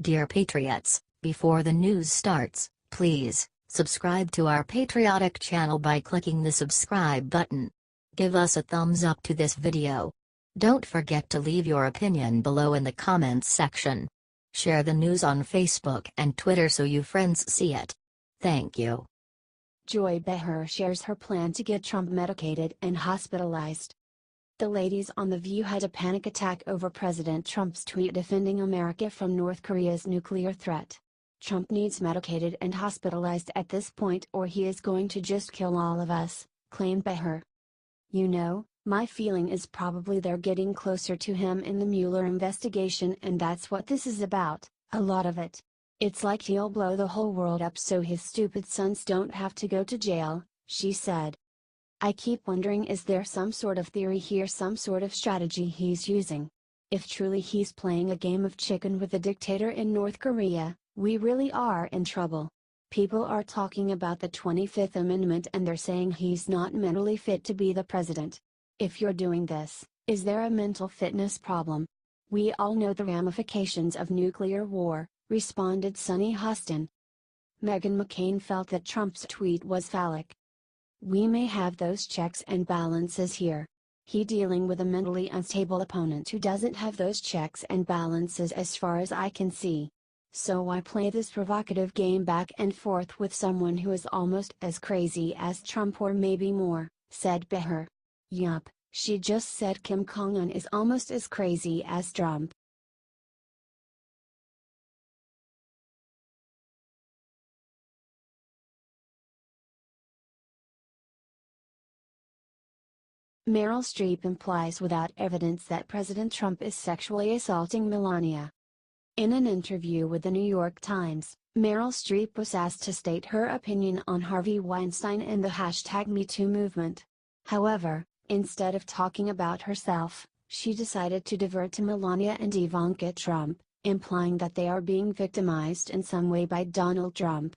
Dear Patriots, before the news starts, please subscribe to our patriotic channel by clicking the subscribe button. Give us a thumbs up to this video. Don't forget to leave your opinion below in the comments section. Share the news on Facebook and Twitter so you friends see it. Thank you. Joy Behar shares her plan to get Trump medicated and hospitalized. The ladies on The View had a panic attack over President Trump's tweet defending America from North Korea's nuclear threat. Trump needs medicated and hospitalized at this point or he is going to just kill all of us, claimed Behar. You know, my feeling is probably they're getting closer to him in the Mueller investigation and that's what this is about, a lot of it. It's like he'll blow the whole world up so his stupid sons don't have to go to jail, she said. I keep wondering, is there some sort of theory here, some sort of strategy he's using? If truly he's playing a game of chicken with the dictator in North Korea, we really are in trouble. People are talking about the 25th Amendment and they're saying he's not mentally fit to be the president. If you're doing this, is there a mental fitness problem? We all know the ramifications of nuclear war, responded Sunny Hostin. Meghan McCain felt that Trump's tweet was phallic. We may have those checks and balances here. He dealing with a mentally unstable opponent who doesn't have those checks and balances as far as I can see. So why play this provocative game back and forth with someone who is almost as crazy as Trump or maybe more, said Behar. Yup, she just said Kim Jong-un is almost as crazy as Trump. Meryl Streep implies without evidence that President Trump is sexually assaulting Melania. In an interview with the New York Times, Meryl Streep was asked to state her opinion on Harvey Weinstein and the #MeToo movement. However, instead of talking about herself, she decided to divert to Melania and Ivanka Trump, implying that they are being victimized in some way by Donald Trump.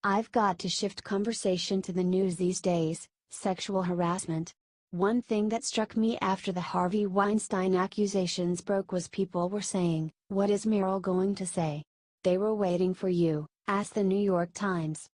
I've got to shift conversation to the news these days, sexual harassment. One thing that struck me after the Harvey Weinstein accusations broke was people were saying, "What is Meryl going to say?" They were waiting for you, asked the New York Times.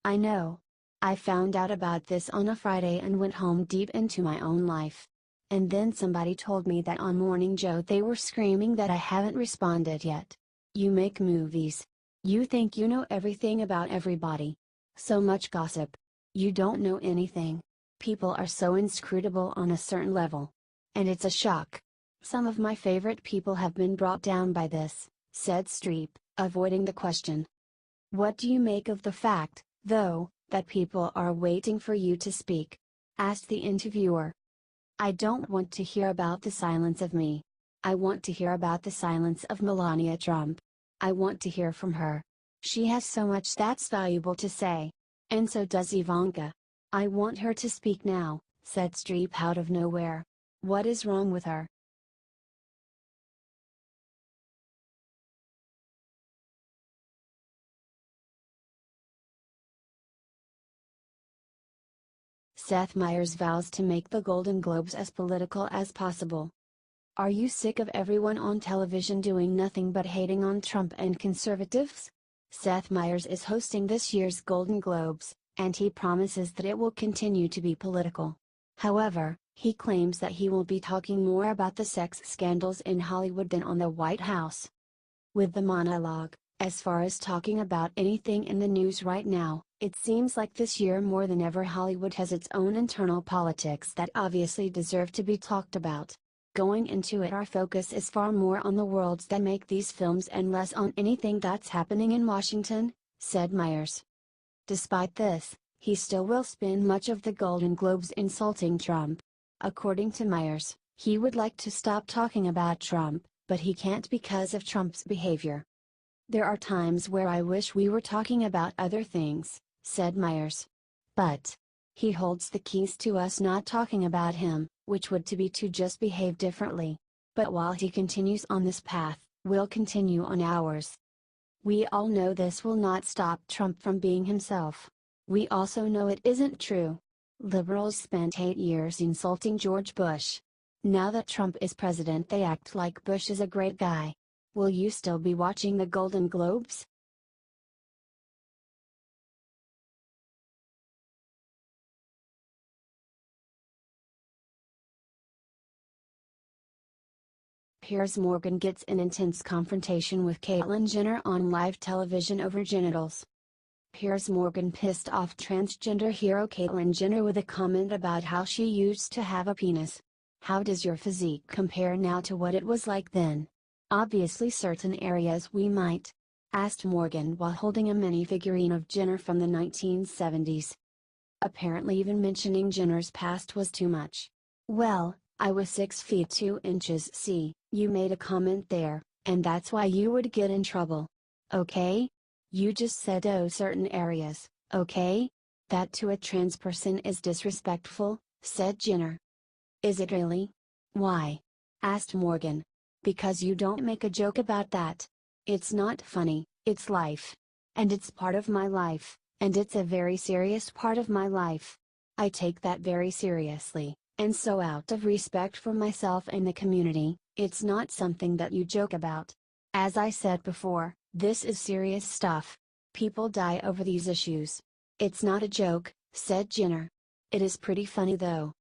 I know. I found out about this on a Friday and went home deep into my own life. And then somebody told me that on Morning Joe they were screaming that I haven't responded yet. You make movies. You think you know everything about everybody. So much gossip. You don't know anything. People are so inscrutable on a certain level. And it's a shock. Some of my favorite people have been brought down by this, said Streep, avoiding the question. What do you make of the fact, though, that people are waiting for you to speak? Asked the interviewer. I don't want to hear about the silence of me. I want to hear about the silence of Melania Trump. I want to hear from her. She has so much that's valuable to say. And so does Ivanka. I want her to speak now, said Streep out of nowhere. What is wrong with her? Seth Meyers vows to make the Golden Globes as political as possible. Are you sick of everyone on television doing nothing but hating on Trump and conservatives? Seth Meyers is hosting this year's Golden Globes, and he promises that it will continue to be political. However, he claims that he will be talking more about the sex scandals in Hollywood than on the White House. With the monologue, as far as talking about anything in the news right now, it seems like this year more than ever Hollywood has its own internal politics that obviously deserve to be talked about. Going into it, our focus is far more on the worlds that make these films and less on anything that's happening in Washington, said Meyers. Despite this, he still will spend much of the Golden Globes insulting Trump. According to Meyers, he would like to stop talking about Trump, but he can't because of Trump's behavior. There are times where I wish we were talking about other things, said Meyers. But he holds the keys to us not talking about him, which would be to just behave differently. But while he continues on this path, we'll continue on ours. We all know this will not stop Trump from being himself. We also know it isn't true. Liberals spent 8 years insulting George Bush. Now that Trump is president, they act like Bush is a great guy. Will you still be watching the Golden Globes? Piers Morgan gets in intense confrontation with Caitlyn Jenner on live television over genitals. Piers Morgan pissed off transgender hero Caitlyn Jenner with a comment about how she used to have a penis. "How does your physique compare now to what it was like then? Obviously certain areas we might," asked Morgan while holding a mini figurine of Jenner from the 1970s. Apparently even mentioning Jenner's past was too much. "Well, I was 6 feet 2 inches. See, you made a comment there, and that's why you would get in trouble. Okay? You just said oh certain areas, okay? That to a trans person is disrespectful," said Jenner. "Is it really? Why?" asked Morgan. "Because you don't make a joke about that. It's not funny, it's life. And it's part of my life, and it's a very serious part of my life. I take that very seriously, and so out of respect for myself and the community, it's not something that you joke about. As I said before, this is serious stuff. People die over these issues. It's not a joke," said Jenner. "It is pretty funny though."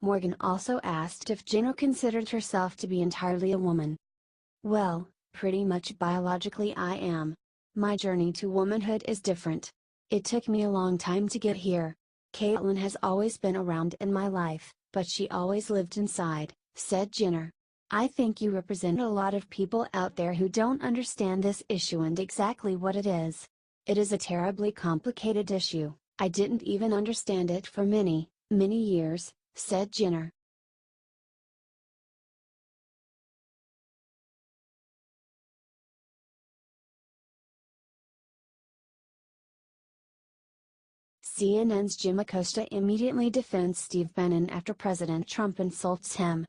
Morgan also asked if Jenner considered herself to be entirely a woman. "Well, pretty much biologically I am. My journey to womanhood is different. It took me a long time to get here. Caitlyn has always been around in my life, but she always lived inside," said Jenner. "I think you represent a lot of people out there who don't understand this issue and exactly what it is. It is a terribly complicated issue. I didn't even understand it for many, many years," said Jenner. CNN's Jim Acosta immediately defends Steve Bannon after President Trump insults him.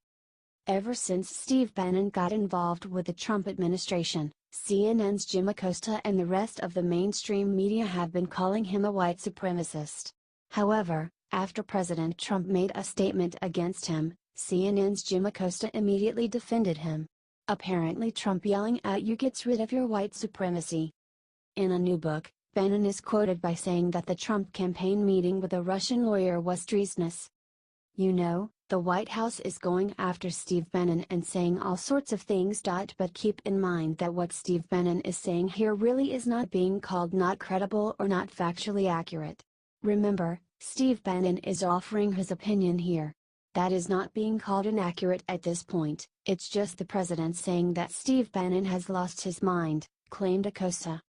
Ever since Steve Bannon got involved with the Trump administration, CNN's Jim Acosta and the rest of the mainstream media have been calling him a white supremacist. However, after President Trump made a statement against him, CNN's Jim Acosta immediately defended him. Apparently Trump yelling at you gets rid of your white supremacy. In a new book, Bannon is quoted by saying that the Trump campaign meeting with a Russian lawyer was treasonous. "You know, the White House is going after Steve Bannon and saying all sorts of things. But keep in mind that what Steve Bannon is saying here really is not being called not credible or not factually accurate. Remember, Steve Bannon is offering his opinion here. That is not being called inaccurate at this point, it's just the president saying that Steve Bannon has lost his mind," claimed Acosta.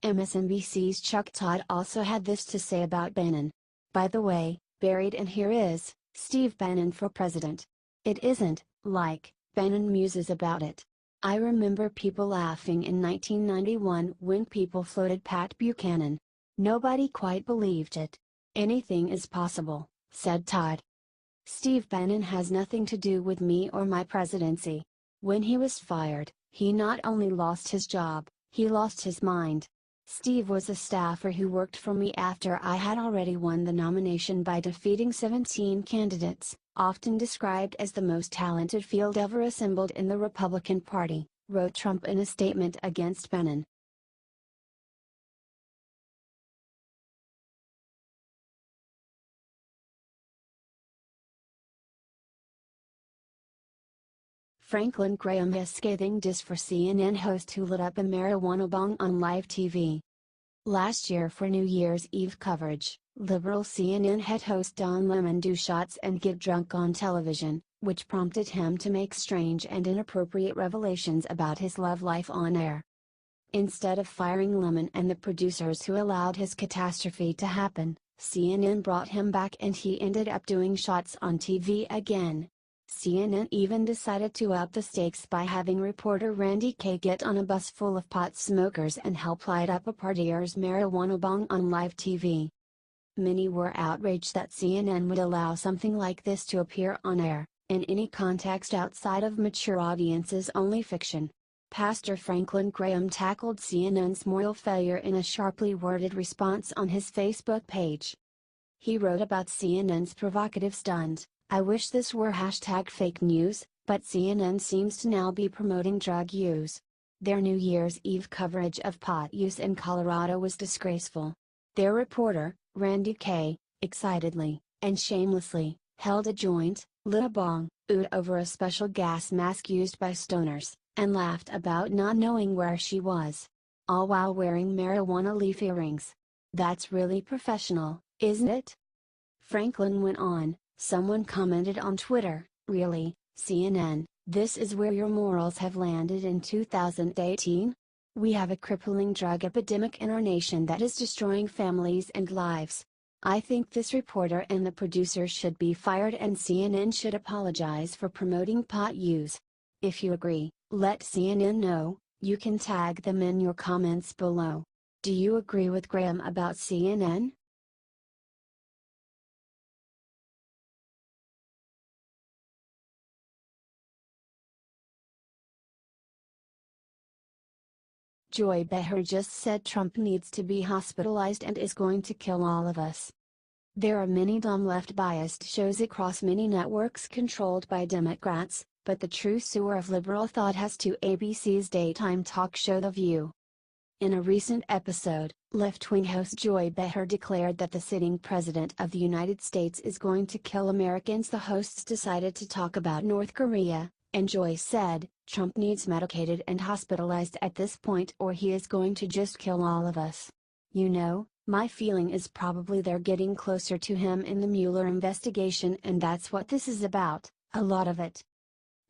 MSNBC's Chuck Todd also had this to say about Bannon. "By the way, buried in here is Steve Bannon for president. It isn't like Bannon muses about it. I remember people laughing in 1991 when people floated Pat Buchanan. Nobody quite believed it. Anything is possible," said Todd. "Steve Bannon has nothing to do with me or my presidency. When he was fired, he not only lost his job, he lost his mind. Steve was a staffer who worked for me after I had already won the nomination by defeating 17 candidates, often described as the most talented field ever assembled in the Republican Party," wrote Trump in a statement against Bannon. Franklin Graham has scathing diss for CNN host who lit up a marijuana bong on live TV. Last year for New Year's Eve coverage, liberal CNN head host Don Lemon do shots and get drunk on television, which prompted him to make strange and inappropriate revelations about his love life on air. Instead of firing Lemon and the producers who allowed his catastrophe to happen, CNN brought him back and he ended up doing shots on TV again. CNN even decided to up the stakes by having reporter Randy Kay get on a bus full of pot smokers and help light up a partier's marijuana bong on live TV. Many were outraged that CNN would allow something like this to appear on air, in any context outside of mature audiences only fiction. Pastor Franklin Graham tackled CNN's moral failure in a sharply worded response on his Facebook page. He wrote about CNN's provocative stunt. "I wish this were #fake news, but CNN seems to now be promoting drug use. Their New Year's Eve coverage of pot use in Colorado was disgraceful. Their reporter, Randy Kay, excitedly, and shamelessly, held a joint, lit a bong, oohed over a special gas mask used by stoners, and laughed about not knowing where she was. All while wearing marijuana leaf earrings. That's really professional, isn't it? Franklin went on. Someone commented on Twitter, "Really, CNN, this is where your morals have landed in 2018? We have a crippling drug epidemic in our nation that is destroying families and lives. I think this reporter and the producer should be fired and CNN should apologize for promoting pot use. If you agree, let CNN know. You can tag them in your comments below. Do you agree with Graham about CNN?" Joy Behar just said Trump needs to be hospitalized and is going to kill all of us. There are many dumb left-biased shows across many networks controlled by Democrats, but the true sewer of liberal thought has to ABC's daytime talk show The View. In a recent episode, left-wing host Joy Behar declared that the sitting president of the United States is going to kill Americans. The hosts decided to talk about North Korea, and Joy said, "Trump needs medicated and hospitalized at this point or he is going to just kill all of us. You know, my feeling is probably they're getting closer to him in the Mueller investigation and that's what this is about, a lot of it."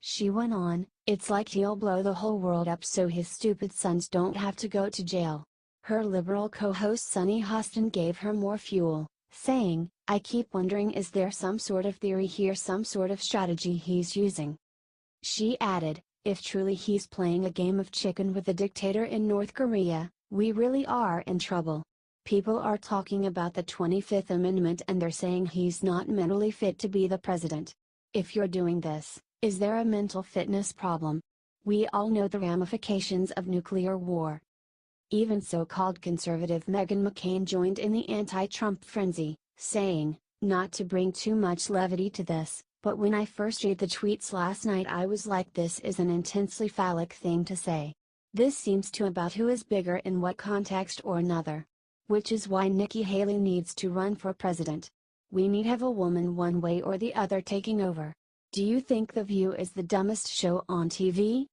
She went on, "It's like he'll blow the whole world up so his stupid sons don't have to go to jail." Her liberal co-host Sunny Hostin gave her more fuel, saying, "I keep wondering, is there some sort of theory here, some sort of strategy he's using?" She added, "If truly he's playing a game of chicken with the dictator in North Korea, we really are in trouble. People are talking about the 25th Amendment and they're saying he's not mentally fit to be the president. If you're doing this, is there a mental fitness problem? We all know the ramifications of nuclear war." Even so-called conservative Meghan McCain joined in the anti-Trump frenzy, saying, "Not to bring too much levity to this, but when I first read the tweets last night I was like, this is an intensely phallic thing to say. This seems to about who is bigger in what context or another. Which is why Nikki Haley needs to run for president. We need have a woman one way or the other taking over. Do you think The View is the dumbest show on TV?